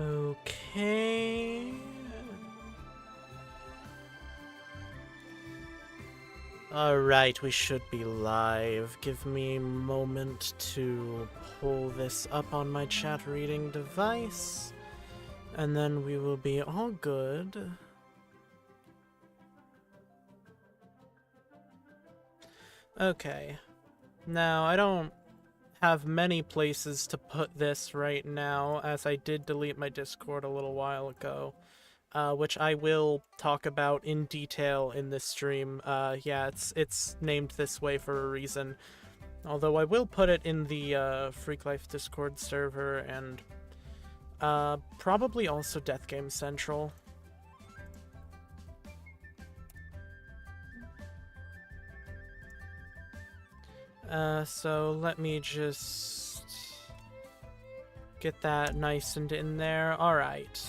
Okay. Alright, we should be live. Give me a moment to pull this up on my chat reading device, and then we will be all good. Okay. Now, I don't have many places to put this right now, as I did delete my Discord a little while ago. Which I will talk about in detail in this stream. Yeah, it's named this way for a reason. Although I will put it in the Freak Life Discord server and probably also Death Game Central. So let me just get that nice and in there. Alright.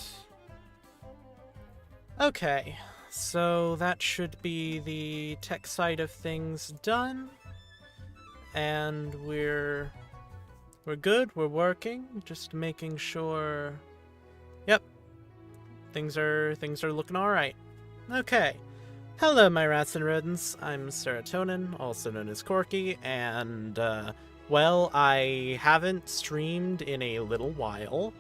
Okay, so that should be the tech side of things done, and we're good, we're working, just making sure, yep, things are looking alright. Okay, hello my rats and rodents, I'm Serotonin, also known as Corky, and, well, I haven't streamed in a little while.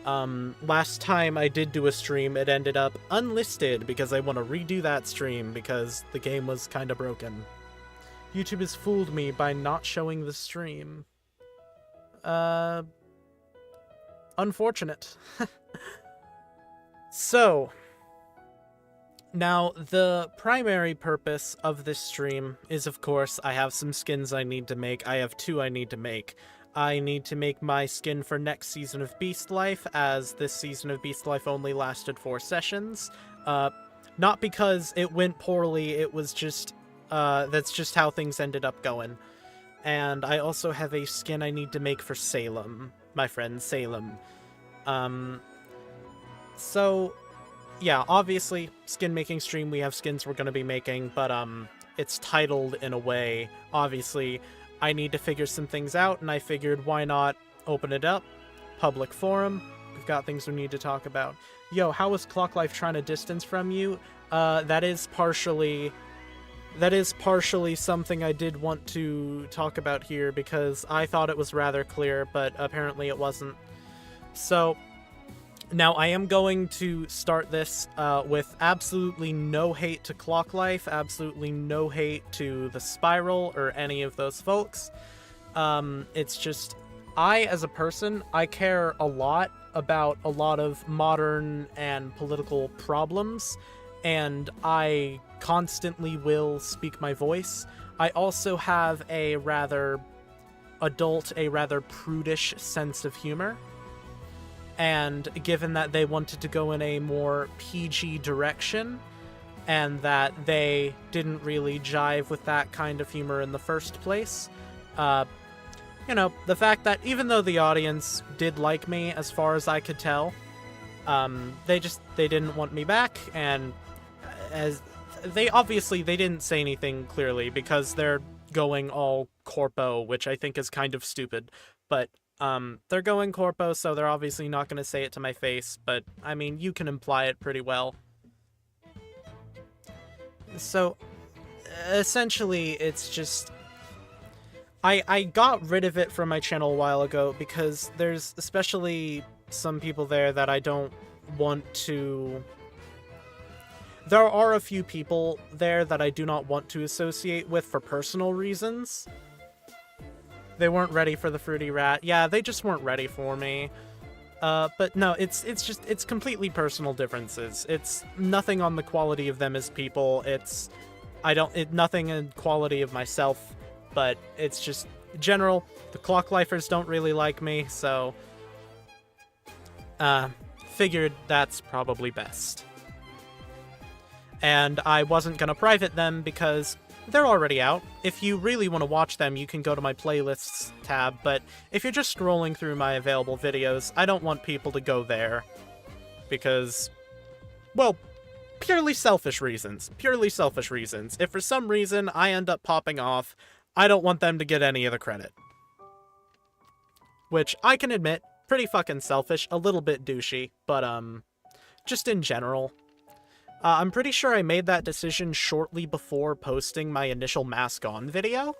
Last time I did do a stream, it ended up unlisted because I want to redo that stream because the game was kind of broken. YouTube has fooled me by not showing the stream. Unfortunate. So, now the primary purpose of this stream is, of course, I have some skins I need to make. I have two I need to make. I need to make my skin for next season of Beast Life, as this season of Beast Life only lasted 4 sessions. Not because it went poorly, it was just, that's just how things ended up going. And I also have a skin I need to make for Salem, my friend Salem. So, yeah, obviously, skin making stream, we have skins we're gonna be making, but, it's titled in a way, obviously, I need to figure some things out, and I figured why not open it up, public forum, we've got things we need to talk about. Yo, how is Clock Life trying to distance from you? That is partially something I did want to talk about here, because I thought it was rather clear, but apparently it wasn't. So, now I am going to start this with absolutely no hate to Clock Life, absolutely no hate to the Spiral or any of those folks. It's just, I as a person, I care a lot about a lot of modern and political problems, and I constantly will speak my voice. I also have a rather adult, a rather prudish sense of humor. And given that they wanted to go in a more PG direction, and that they didn't really jive with that kind of humor in the first place, you know, the fact that even though the audience did like me, as far as I could tell, they didn't want me back, and as they didn't say anything clearly, because they're going all corpo, which I think is kind of stupid, but they're going corpo, so they're obviously not going to say it to my face, but, I mean, you can imply it pretty well. So, essentially, it's just, I got rid of it from my channel a while ago, because there's especially some people there that I don't want to... There are a few people there that I do not want to associate with for personal reasons. They weren't ready for the Fruity Rat. Yeah, they just weren't ready for me. But no, it's completely personal differences. It's nothing on the quality of them as people. It's, nothing in quality of myself, but it's just general. The Clock Lifers don't really like me, so, figured that's probably best. And I wasn't gonna private them because they're already out. If you really want to watch them, you can go to my playlists tab, but if you're just scrolling through my available videos, I don't want people to go there. Because, well, purely selfish reasons. Purely selfish reasons. If for some reason I end up popping off, I don't want them to get any of the credit. Which, I can admit, pretty fucking selfish, a little bit douchey, but just in general. I'm pretty sure I made that decision shortly before posting my initial Mask On video,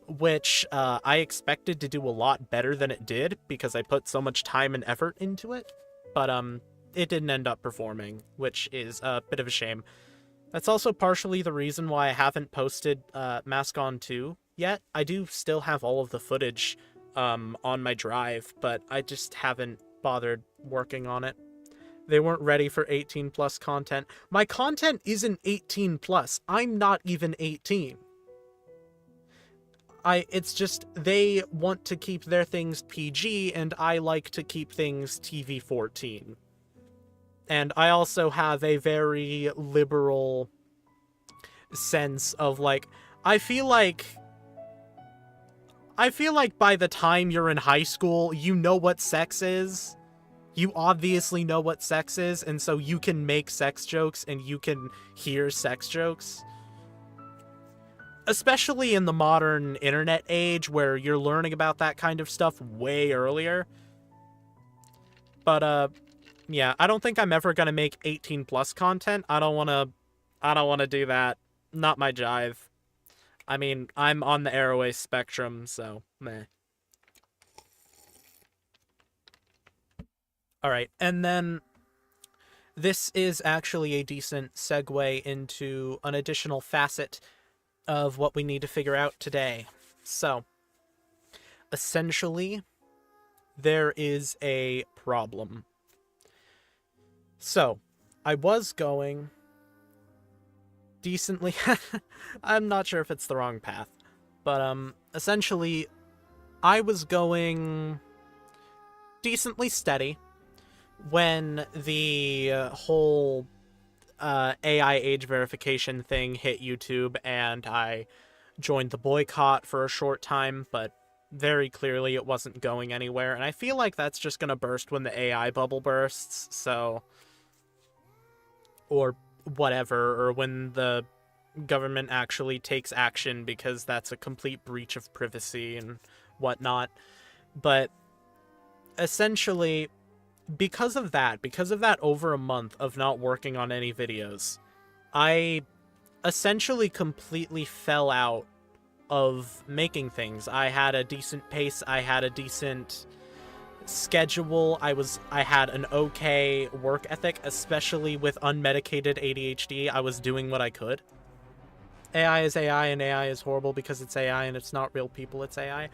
which I expected to do a lot better than it did because I put so much time and effort into it, but it didn't end up performing, which is a bit of a shame. That's also partially the reason why I haven't posted Mask On 2 yet. I do still have all of the footage on my drive, but I just haven't bothered working on it. They weren't ready for 18 plus content. My content isn't 18 plus. I'm not even 18. It's just they want to keep their things PG and I like to keep things TV-14. And I also have a very liberal sense of, like, I feel like by the time you're in high school, you know what sex is. You obviously know what sex is, and so you can make sex jokes and you can hear sex jokes. Especially in the modern internet age where you're learning about that kind of stuff way earlier. But, yeah, I don't think I'm ever gonna make 18 plus content. I don't wanna do that. Not my jive. I mean, I'm on the airway spectrum, so meh. Alright, and then this is actually a decent segue into an additional facet of what we need to figure out today. So, essentially, there is a problem. So, I was going decently... I'm not sure if it's the wrong path. But, essentially, I was going decently steady when the whole AI age verification thing hit YouTube, and I joined the boycott for a short time, but very clearly it wasn't going anywhere, and I feel like that's just gonna burst when the AI bubble bursts, so... or whatever, or when the government actually takes action, because that's a complete breach of privacy and whatnot. But essentially, because of that over a month of not working on any videos, I essentially completely fell out of making things. I had a decent pace, I had a decent schedule, I had an okay work ethic, especially with unmedicated ADHD. I was doing what I could. AI is AI, and AI is horrible because it's AI and it's not real people, it's AI.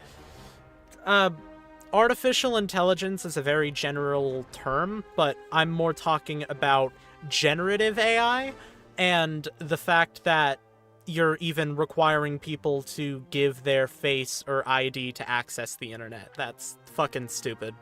Artificial intelligence is a very general term, but I'm more talking about generative AI and the fact that you're even requiring people to give their face or ID to access the internet. That's fucking stupid.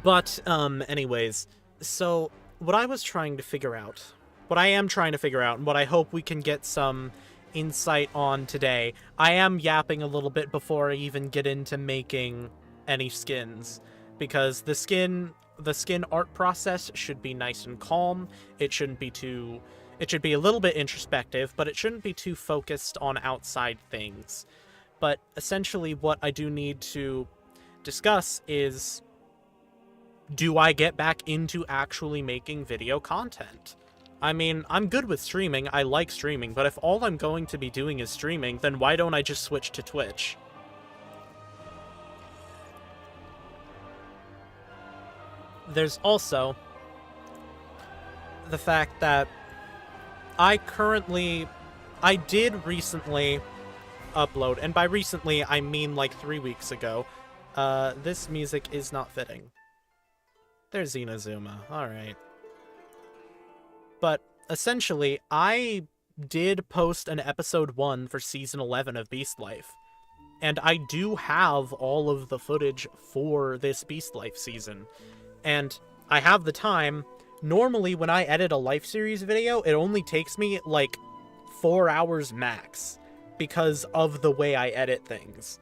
But, anyways, so what I was trying to figure out, what I am trying to figure out, and what I hope we can get some insight on today, I am yapping a little bit before I even get into making any skins, because the skin art process should be nice and calm. It shouldn't be too... It should be a little bit introspective, but it shouldn't be too focused on outside things. But essentially what I do need to discuss is, do I get back into actually making video content? I mean, I'm good with streaming, I like streaming, but if all I'm going to be doing is streaming, then why don't I just switch to Twitch? There's also the fact that I did recently upload, and by recently I mean like 3 weeks ago. This music is not fitting. There's Inazuma, alright. But essentially, I did post an episode 1 for season 11 of Beast Life, and I do have all of the footage for this Beast Life season, and I have the time. Normally, when I edit a Life series video, it only takes me, like, 4 hours max, because of the way I edit things.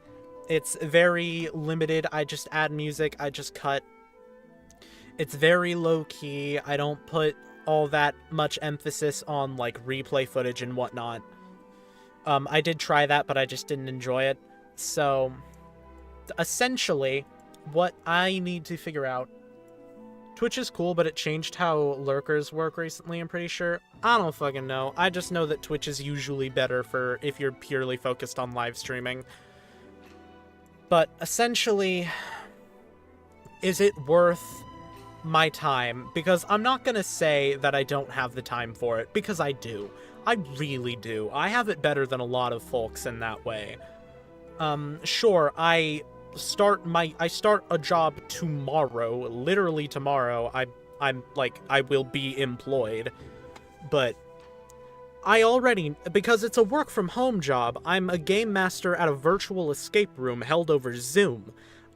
It's very limited, I just add music, I just cut. It's very low-key, I don't put all that much emphasis on, like, replay footage and whatnot. I did try that, but I just didn't enjoy it. So, essentially, what I need to figure out... Twitch is cool, but it changed how lurkers work recently, I'm pretty sure. I don't fucking know. I just know that Twitch is usually better for if you're purely focused on live streaming. But essentially, is it worth my time? Because I'm not gonna say that I don't have the time for it, because I do. I really do. I have it better than a lot of folks in that way. Sure, I start a job tomorrow, literally tomorrow. I will be employed, but I already, because it's a work from home job, I'm a game master at a virtual escape room held over Zoom.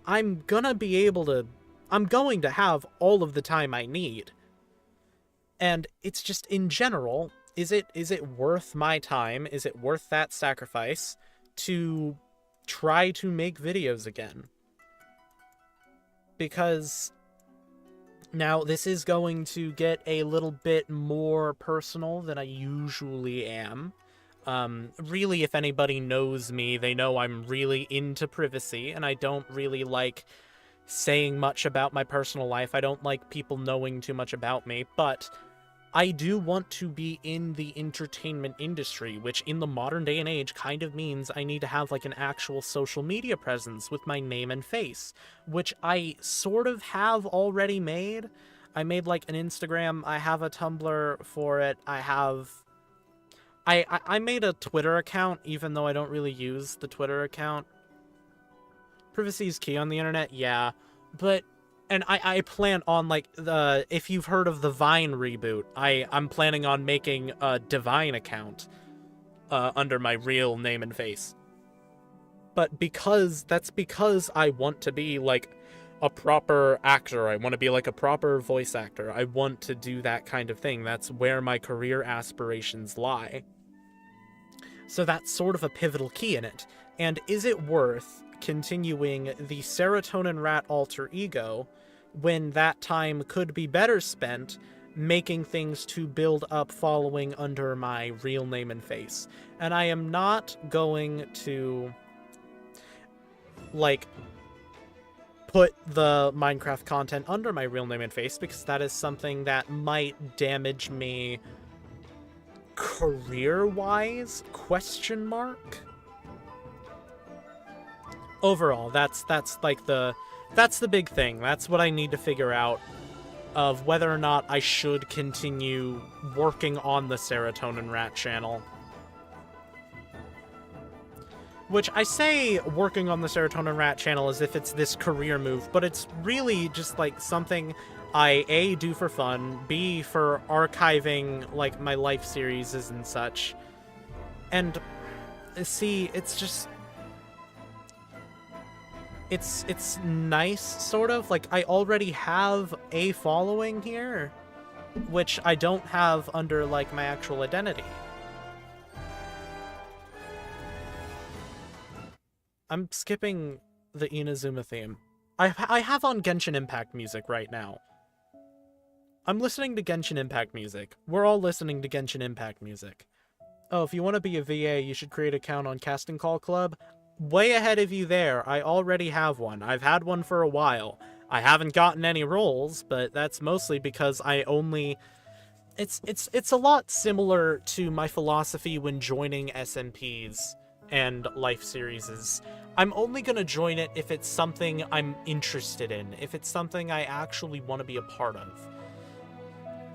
I'm going to have all of the time I need. And it's just, in general, is it worth my time? Is it worth that sacrifice to try to make videos again? Because now this is going to get a little bit more personal than I usually am. Really, if anybody knows me, they know I'm really into privacy, and I don't really like saying much about my personal life. I don't like people knowing too much about me, but I do want to be in the entertainment industry, which in the modern day and age kind of means I need to have like an actual social media presence with my name and face, which I sort of have already made. I made like an Instagram, I have a Tumblr for it, I made a Twitter account, even though I don't really use the Twitter account. Privacy is key on the internet, yeah, but... And I plan on, like, if you've heard of the Vine reboot, I'm planning on making a Divine account under my real name and face. But that's because I want to be, like, a proper actor. I want to be, like, a proper voice actor. I want to do that kind of thing. That's where my career aspirations lie. So that's sort of a pivotal key in it. And is it worth continuing the Serotonin Rat alter ego when that time could be better spent making things to build up following under my real name and face? And I am not going to, like, put the Minecraft content under my real name and face, because that is something that might damage me career-wise, ? Overall, that's the big thing. That's what I need to figure out, of whether or not I should continue working on the Serotonin Rat channel. Which I say working on the Serotonin Rat channel as if it's this career move, but it's really just like something I A, do for fun, B, for archiving like my life series and such. And see, it's just... It's nice, sort of. Like, I already have a following here, which I don't have under, like, my actual identity. I'm skipping the Inazuma theme. I have on Genshin Impact music right now. I'm listening to Genshin Impact music. We're all listening to Genshin Impact music. Oh, if you want to be a VA, you should create an account on Casting Call Club. Way ahead of you there. I already have one. I've had one for a while. I haven't gotten any roles, but that's mostly because I only... It's a lot similar to my philosophy when joining SMPs and life series. I'm only gonna join it if it's something I'm interested in, if it's something I actually want to be a part of.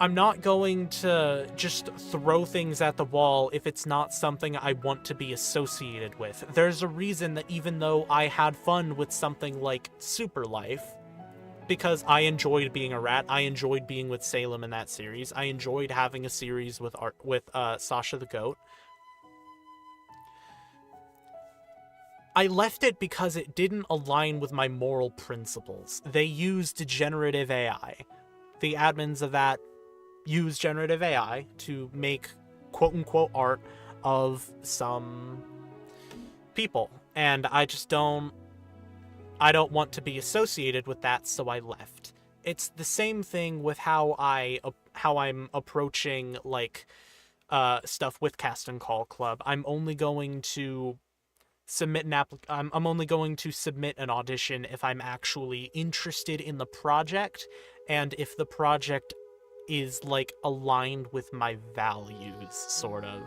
I'm not going to just throw things at the wall if it's not something I want to be associated with. There's a reason that even though I had fun with something like Super Life, because I enjoyed being a rat, I enjoyed being with Salem in that series, I enjoyed having a series with Sasha the Goat, I left it because it didn't align with my moral principles. They used generative AI. The admins of that use generative AI to make quote-unquote art of some people. And I don't want to be associated with that, so I left. It's the same thing with how I'm approaching, like, stuff with Cast and Call Club. I'm only going to submit an I'm only going to submit an audition if I'm actually interested in the project, and if the project is, like, aligned with my values, sort of.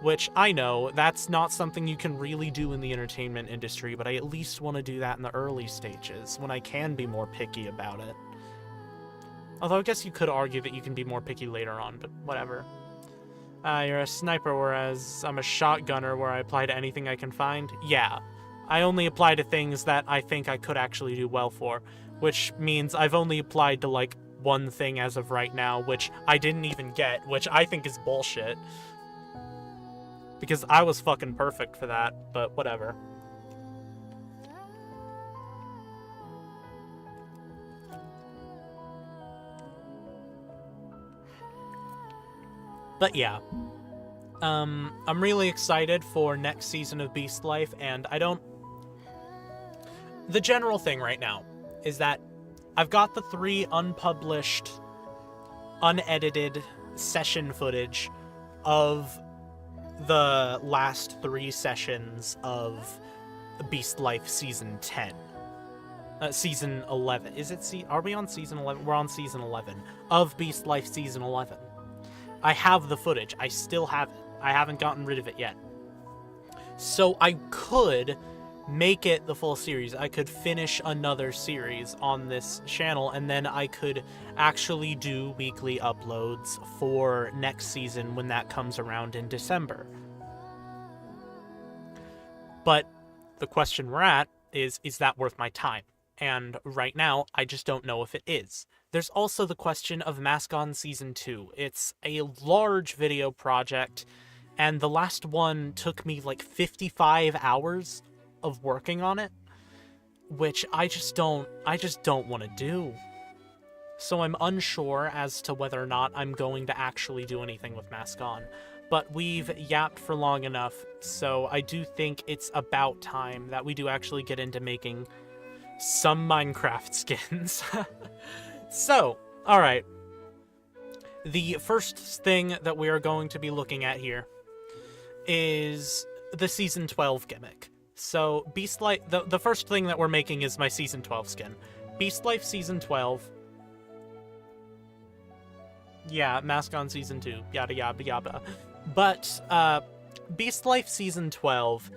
Which, I know, that's not something you can really do in the entertainment industry, but I at least want to do that in the early stages, when I can be more picky about it. Although I guess you could argue that you can be more picky later on, but whatever. You're a sniper, whereas I'm a shotgunner where I apply to anything I can find? Yeah. I only apply to things that I think I could actually do well for, which means I've only applied to, like, one thing as of right now, which I didn't even get, which I think is bullshit. Because I was fucking perfect for that, but whatever. But yeah. I'm really excited for next season of Beast Life, and the general thing right now is that I've got the 3 unpublished, unedited session footage of the last 3 sessions of Beast Life Season 10. Season 11. Are we on Season 11? We're on Season 11 of Beast Life Season 11. I have the footage. I still have it. I haven't gotten rid of it yet. So I could make it the full series. I could finish another series on this channel, and then I could actually do weekly uploads for next season when that comes around in December. But the question we're at is that worth my time? And right now, I just don't know if it is. There's also the question of Mask On Season 2. It's a large video project, and the last one took me like 55 hours of working on it, which I just don't want to do. So I'm unsure as to whether or not I'm going to actually do anything with Mask On. But we've yapped for long enough, so I do think it's about time that we do actually get into making some Minecraft skins. So, alright. The first thing that we are going to be looking at here is the Season 12 gimmick. So, Beast Life, the first thing that we're making is my Season 12 skin. Beast Life Season 12. Yeah, Mask On Season 2. Yada yada yada. But, Beast Life Season 12,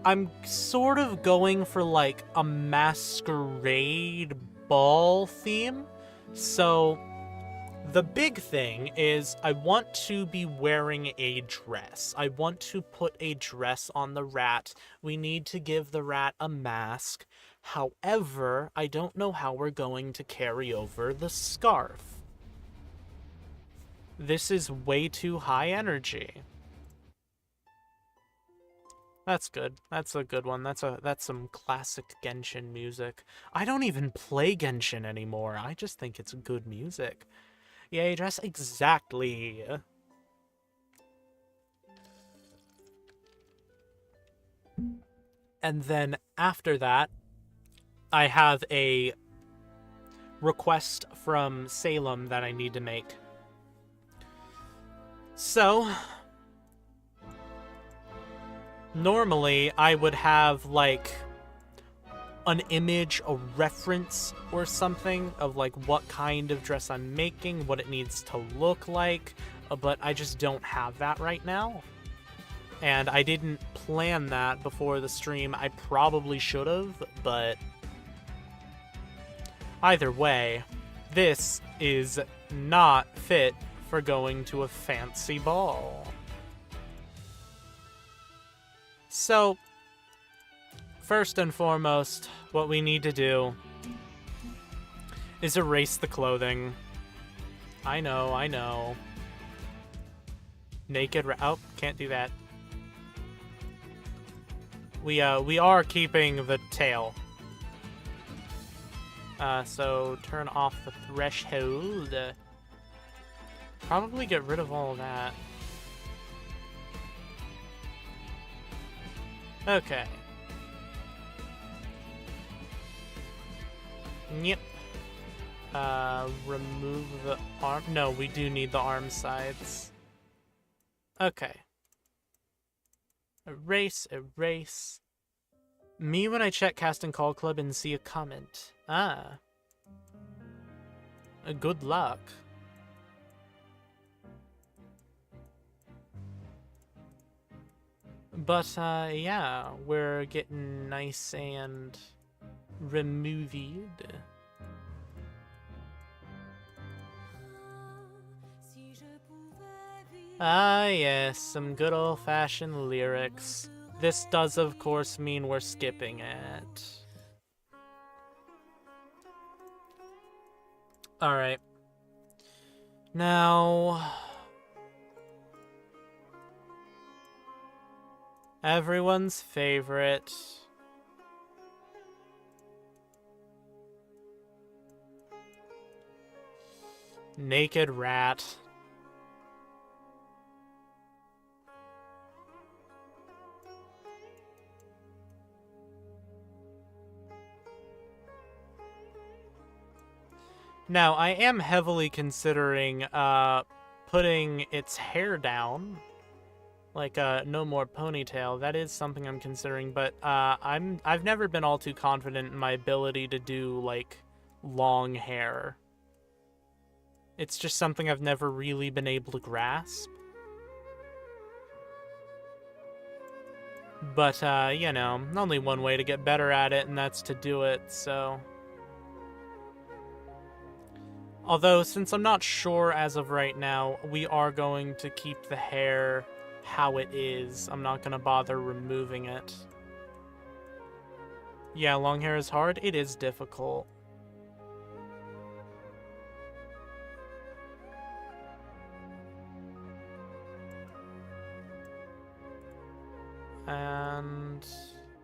I'm sort of going for, like, a masquerade ball theme. So, the big thing is I want to be wearing a dress. I want to put a dress on the rat. We need to give the rat a mask. However, I don't know how we're going to carry over the scarf. This is way too high energy. That's good. That's a good one. That's some classic Genshin music. I don't even play Genshin anymore. I just think it's good music. Yay, dress exactly. And then after that, I have a request from Salem that I need to make. So, normally I would have, like, an image, a reference or something of, like, what kind of dress I'm making, what it needs to look like, but I just don't have that right now. And I didn't plan that before the stream. I probably should have, but either way, this is not fit for going to a fancy ball. So, first and foremost, what we need to do is erase the clothing. I know. Naked oh, can't do that. We are keeping the tail. So turn off the threshold. Probably get rid of all of that. Okay. Yep. Remove the arm. No, we do need the arm sides. Okay. Erase, erase. Me when I check Cast and Call Club and see a comment. Ah. Good luck. But, yeah, we're getting nice and removed. Ah, yes, some good old-fashioned lyrics. This does, of course, mean we're skipping it. Alright. Now... everyone's favorite. Naked rat. Now, I am heavily considering putting its hair down. Like, no more ponytail. That is something I'm considering, but I've never been all too confident in my ability to do, like, long hair. It's just something I've never really been able to grasp. But, you know, only one way to get better at it, and that's to do it, so... Although, since I'm not sure as of right now, we are going to keep the hair how it is. I'm not going to bother removing it. Yeah, long hair is hard. It is difficult. And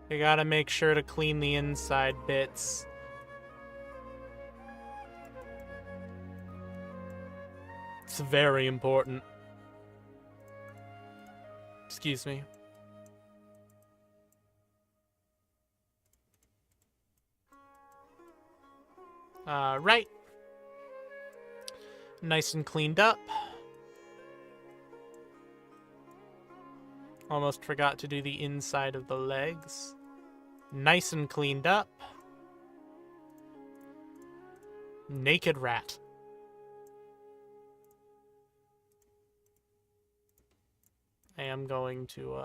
you gotta make sure to clean the inside bits. It's very important. Excuse me. Right. Nice and cleaned up. Almost forgot to do the inside of the legs. Nice and cleaned up. Naked rat. I am going to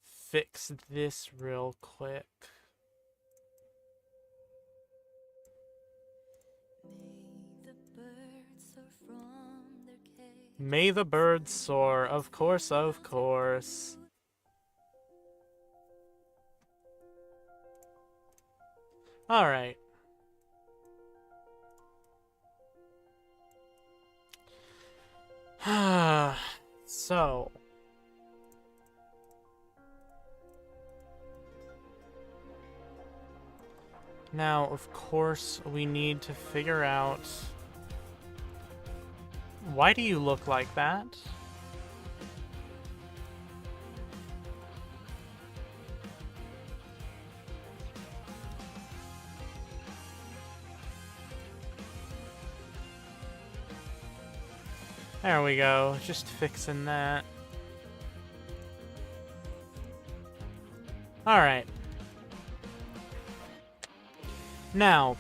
fix this real quick. May the birds soar, of course, of course. Alright. So. Now, of course, we need to figure out... Why do you look like that? There we go, just fixing that. Alright. Now,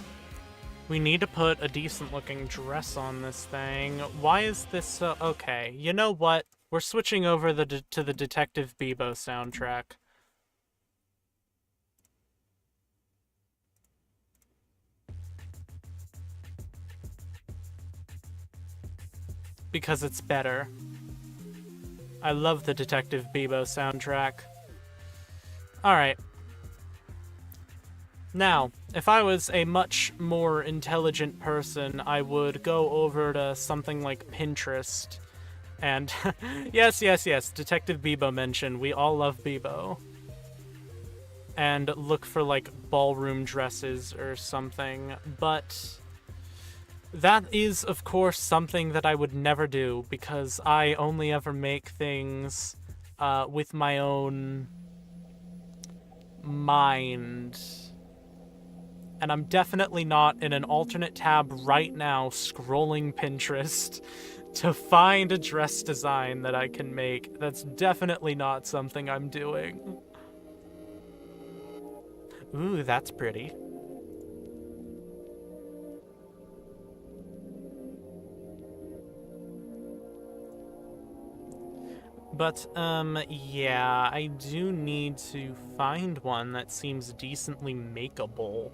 we need to put a decent-looking dress on this thing. Why is this so... Okay, you know what? We're switching over to the Detective Bebo soundtrack. Because it's better. I love the Detective Bebo soundtrack. Alright. Now, if I was a much more intelligent person, I would go over to something like Pinterest. And, yes, Detective Bebo mentioned, we all love Bebo. And look for, like, ballroom dresses or something. But that is, of course, something that I would never do, because I only ever make things with my own mind. And I'm definitely not in an alternate tab right now scrolling Pinterest to find a dress design that I can make. That's definitely not something I'm doing. Ooh, that's pretty. But, yeah, I do need to find one that seems decently makeable.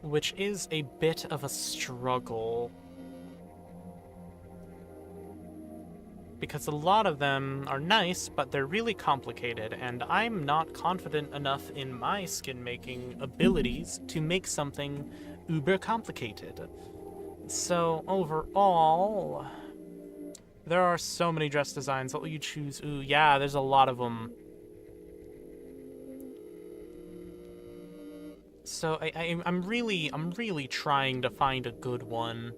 Which is a bit of a struggle. Because a lot of them are nice, but they're really complicated, and I'm not confident enough in my skin making abilities to make something uber complicated. So overall, there are so many dress designs. What will you choose? Ooh, yeah, there's a lot of them. So I'm really trying to find a good one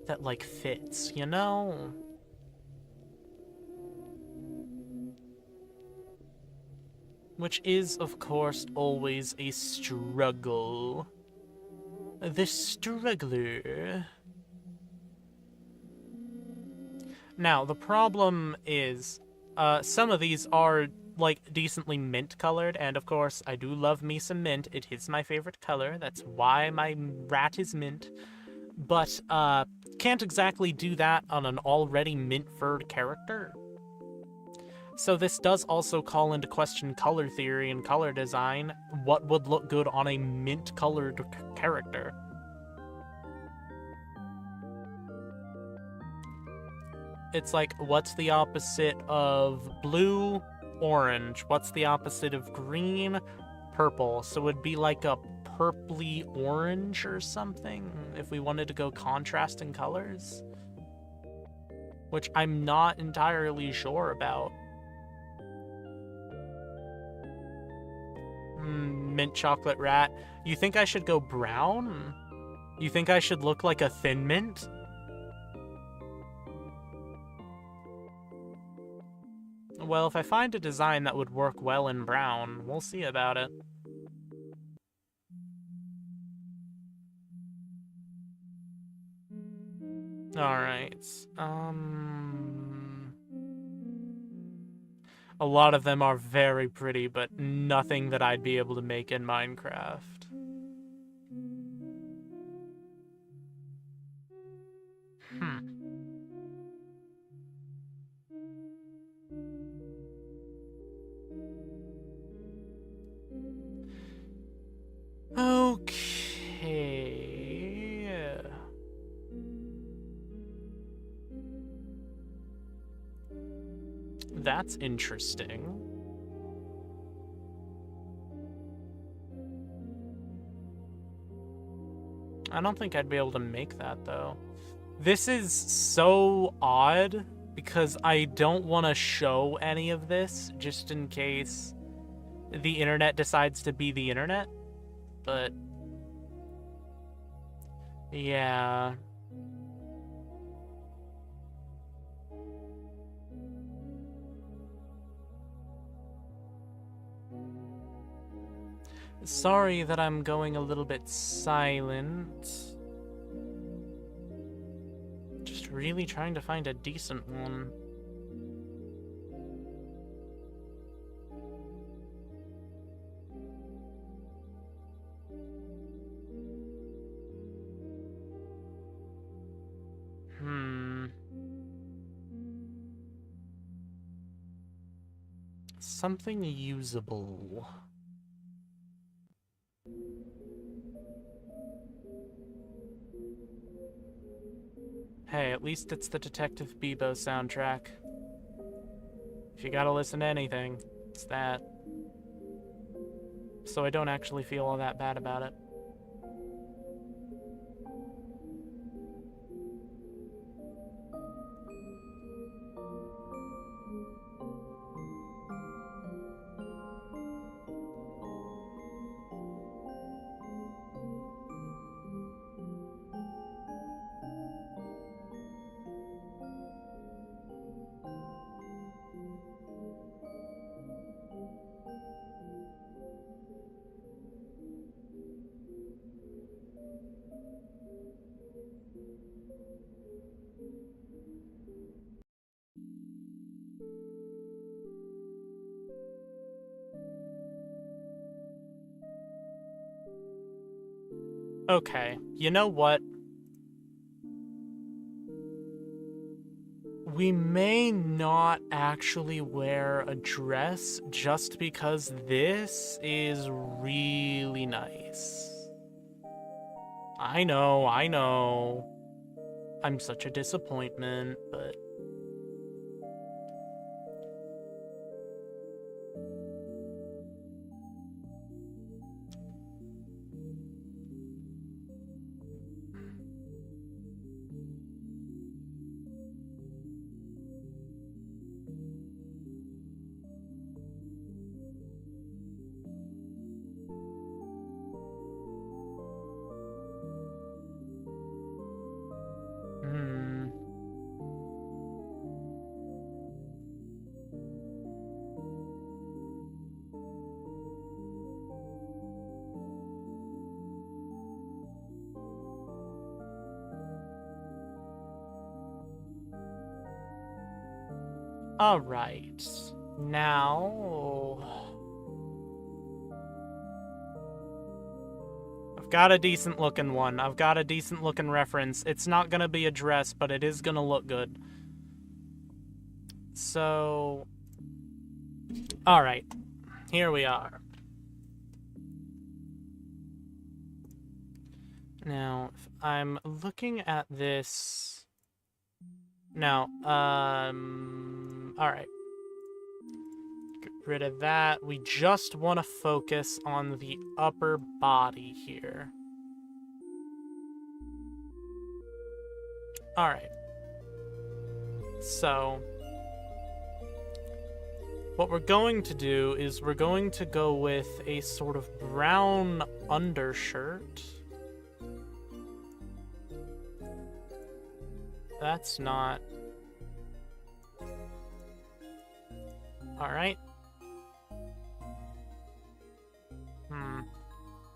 that like fits, you know? Which is, of course, always a struggle. The struggler. Now, the problem is, some of these are, like, decently mint-colored, and of course, I do love me some mint. It is my favorite color. That's why my rat is mint. But, can't exactly do that on an already mint-furred character. So this does also call into question color theory and color design. What would look good on a mint-colored character? It's like, what's the opposite of blue? Orange. What's the opposite of green? Purple. So it would be like a purpley orange or something if we wanted to go contrasting colors. Which I'm not entirely sure about. Mint chocolate rat. You think I should go brown? You think I should look like a thin mint? Well, if I find a design that would work well in brown, we'll see about it. Alright, a lot of them are very pretty, but nothing that I'd be able to make in Minecraft. Okay. That's interesting. I don't think I'd be able to make that, though. This is so odd, because I don't want to show any of this, just in case the internet decides to be the internet. But yeah. Sorry that I'm going a little bit silent. Just really trying to find a decent one. Something usable. Hey, at least it's the Detective Bebo soundtrack. If you gotta listen to anything, it's that. So I don't actually feel all that bad about it. Okay, you know what? We may not actually wear a dress just because this is really nice. I know. I'm such a disappointment, but... Alright. Now... I've got a decent looking one. I've got a decent looking reference. It's not gonna be a dress, but it is gonna look good. So... Alright. Here we are. Now, if I'm looking at this... Now, alright. Get rid of that. We just want to focus on the upper body here. Alright. So, what we're going to do is we're going to go with a sort of brown undershirt. That's not... Alright.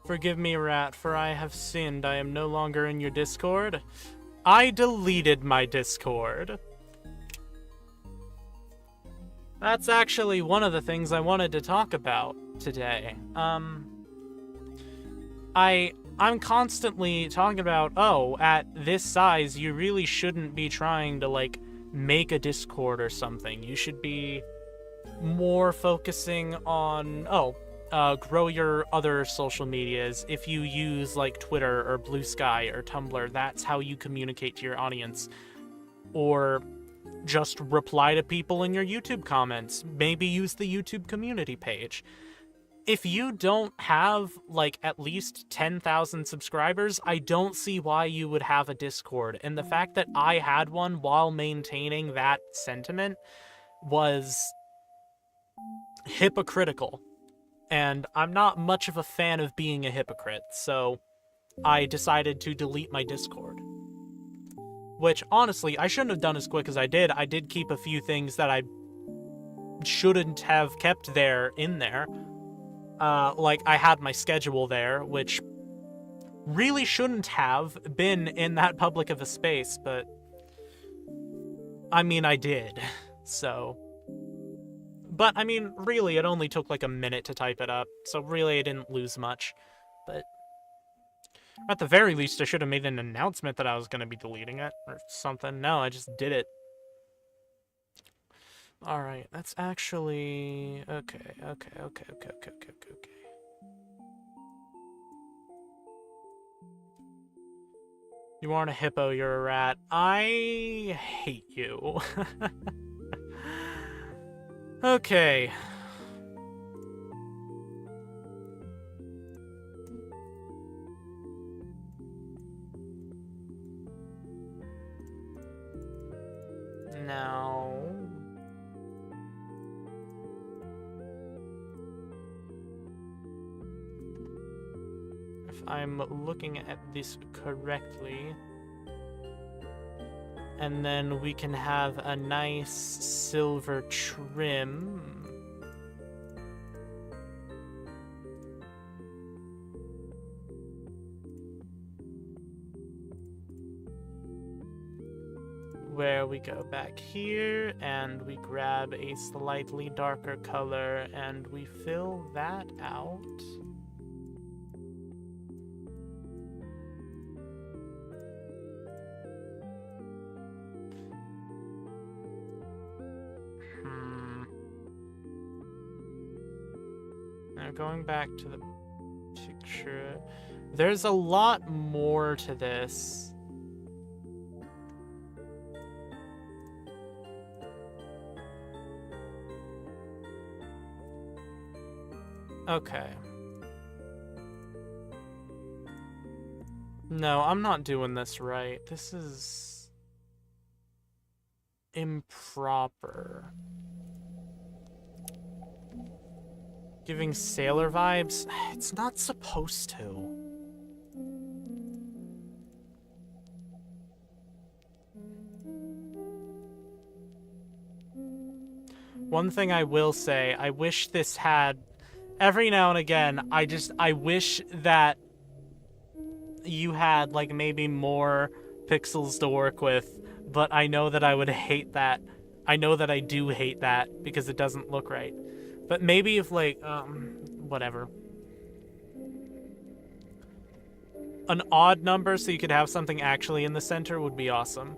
Forgive me, Rat, for I have sinned. I am no longer in your Discord. I deleted my Discord. That's actually one of the things I wanted to talk about today. I'm constantly talking about, oh, at this size, you really shouldn't be trying to, like, make a Discord or something. You should be more focusing on, grow your other social medias. If you use, like, Twitter or Blue Sky or Tumblr, that's how you communicate to your audience. Or just reply to people in your YouTube comments. Maybe use the YouTube community page. If you don't have, like, at least 10,000 subscribers, I don't see why you would have a Discord. And the fact that I had one while maintaining that sentiment was hypocritical. And I'm not much of a fan of being a hypocrite, so I decided to delete my Discord. Which, honestly, I shouldn't have done as quick as I did. I did keep a few things that I shouldn't have kept there in there. Like, I had my schedule there, which really shouldn't have been in that public of a space, but... I mean, I did, so... But, I mean, really, it only took like a minute to type it up, so really I didn't lose much. But... At the very least, I should have made an announcement that I was going to be deleting it, or something. No, I just did it. Alright, that's actually... Okay. You aren't a hippo, you're a rat. I hate you. Okay. Now... If I'm looking at this correctly... And then we can have a nice silver trim. Where we go back here, and we grab a slightly darker color, and we fill that out. now going back to the picture, there's a lot more to this. Okay. No, I'm not doing this right. This is improper. Giving sailor vibes? It's not supposed to. One thing I will say, I wish this had... Every now and again, I wish that you had, like, maybe more pixels to work with, but I know that I would hate that. I know that I do hate that, because it doesn't look right. But maybe if, like, whatever. An odd number so you could have something actually in the center would be awesome.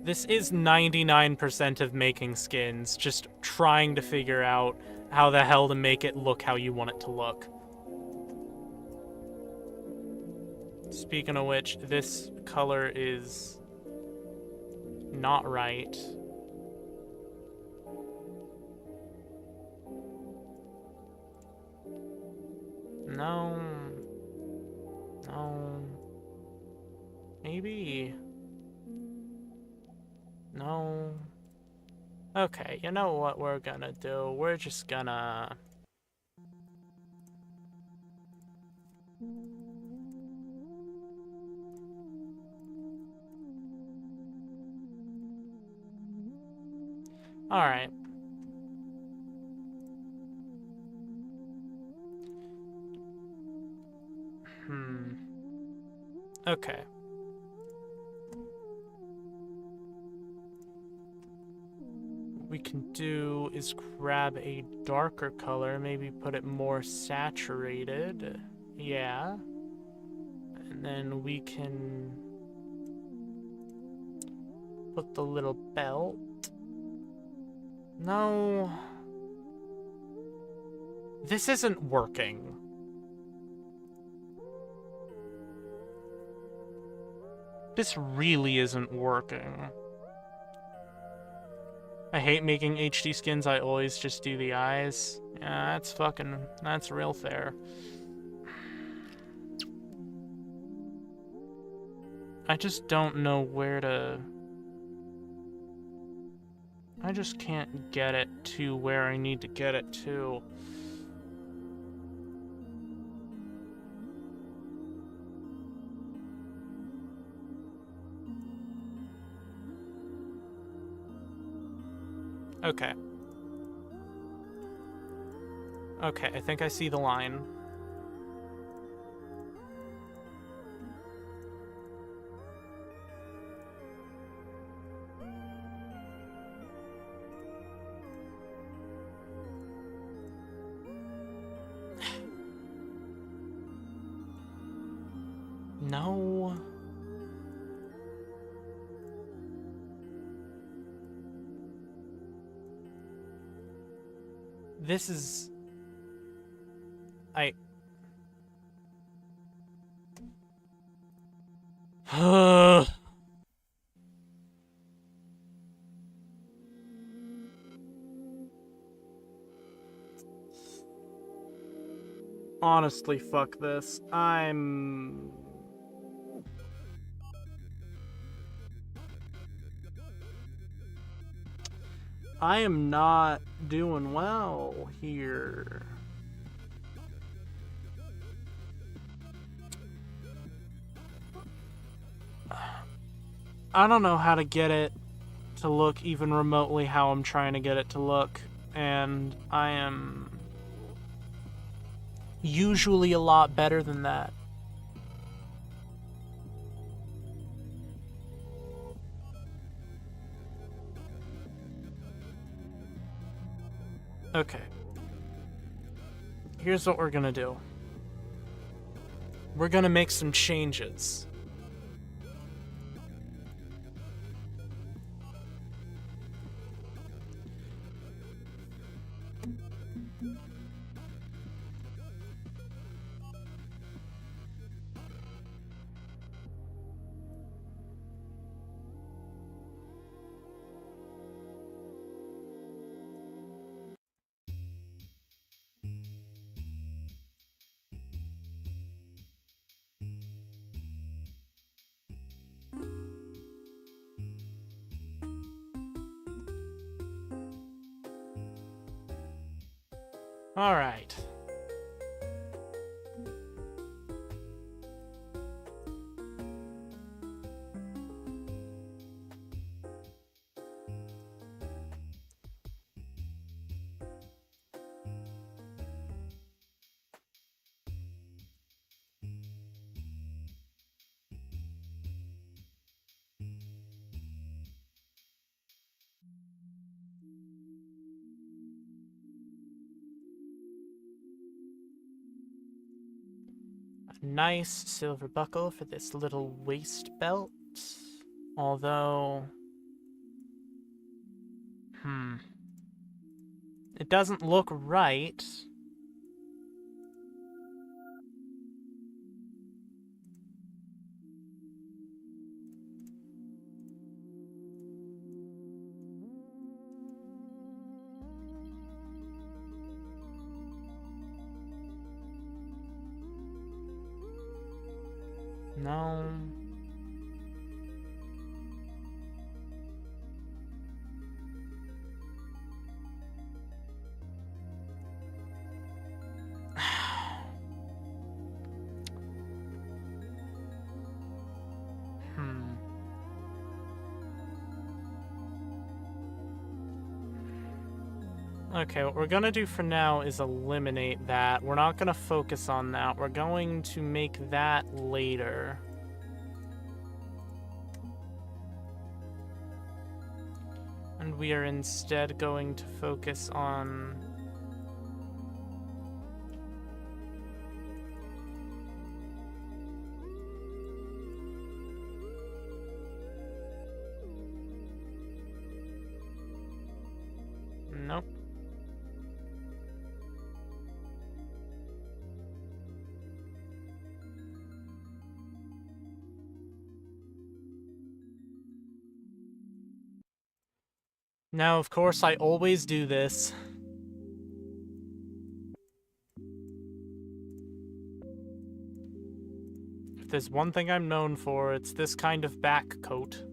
This is 99% of making skins, just trying to figure out how the hell to make it look how you want it to look. Speaking of which, this color is not right. No. No. Maybe. No. Okay, you know what we're gonna do? We're just gonna... Alright. Okay. What we can do is grab a darker color, maybe put it more saturated. Yeah. And then we can put the little belt. No. This isn't working. This really isn't working. I hate making HD skins, I always just do the eyes. Yeah, that's real fair. I just don't know where to... I just can't get it to where I need to get it to. Okay. Okay, I think I see the line. No. This is... Honestly, fuck this. I am not doing well here. I don't know how to get it to look even remotely how I'm trying to get it to look, and I am usually a lot better than that. Okay. Here's what we're gonna do. We're gonna make some changes. All right. A nice silver buckle for this little waist belt. Although... It doesn't look right. No. Okay, what we're gonna do for now is eliminate that. We're not gonna focus on that. We're going to make that later. And we are instead going to focus on... Nope. Now, of course, I always do this. If there's one thing I'm known for, it's this kind of back coat.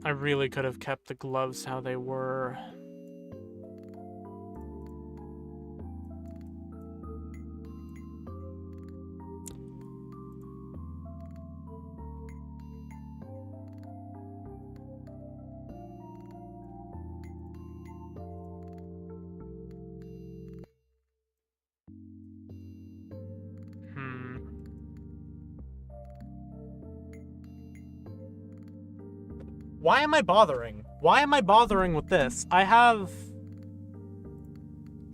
I really could have kept the gloves how they were. Why am I bothering? Why am I bothering with this? I have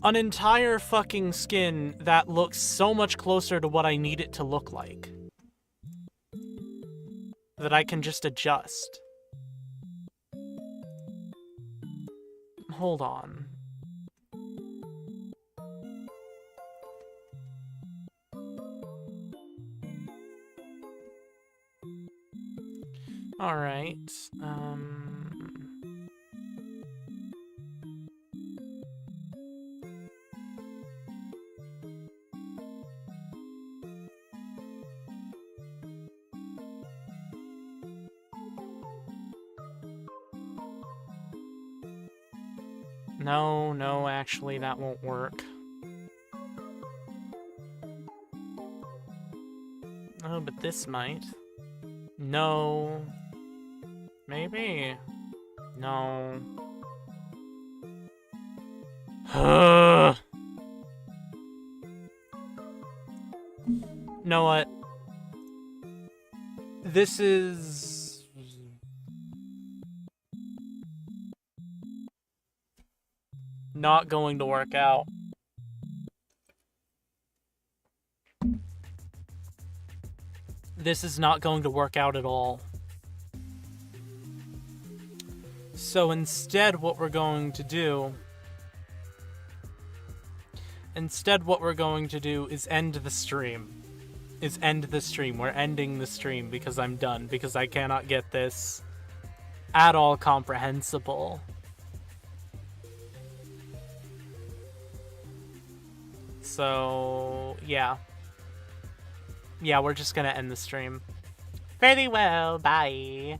an entire fucking skin that looks so much closer to what I need it to look like that I can just adjust. Hold on. All right. No, actually, that won't work. but this might. No. Maybe. No. Know what? This is... not going to work out. This is not going to work out at all. So instead what we're going to do... is end the stream. We're ending the stream because I'm done. Because I cannot get this at all comprehensible. So, yeah. Yeah, we're just gonna end the stream. Very well, bye.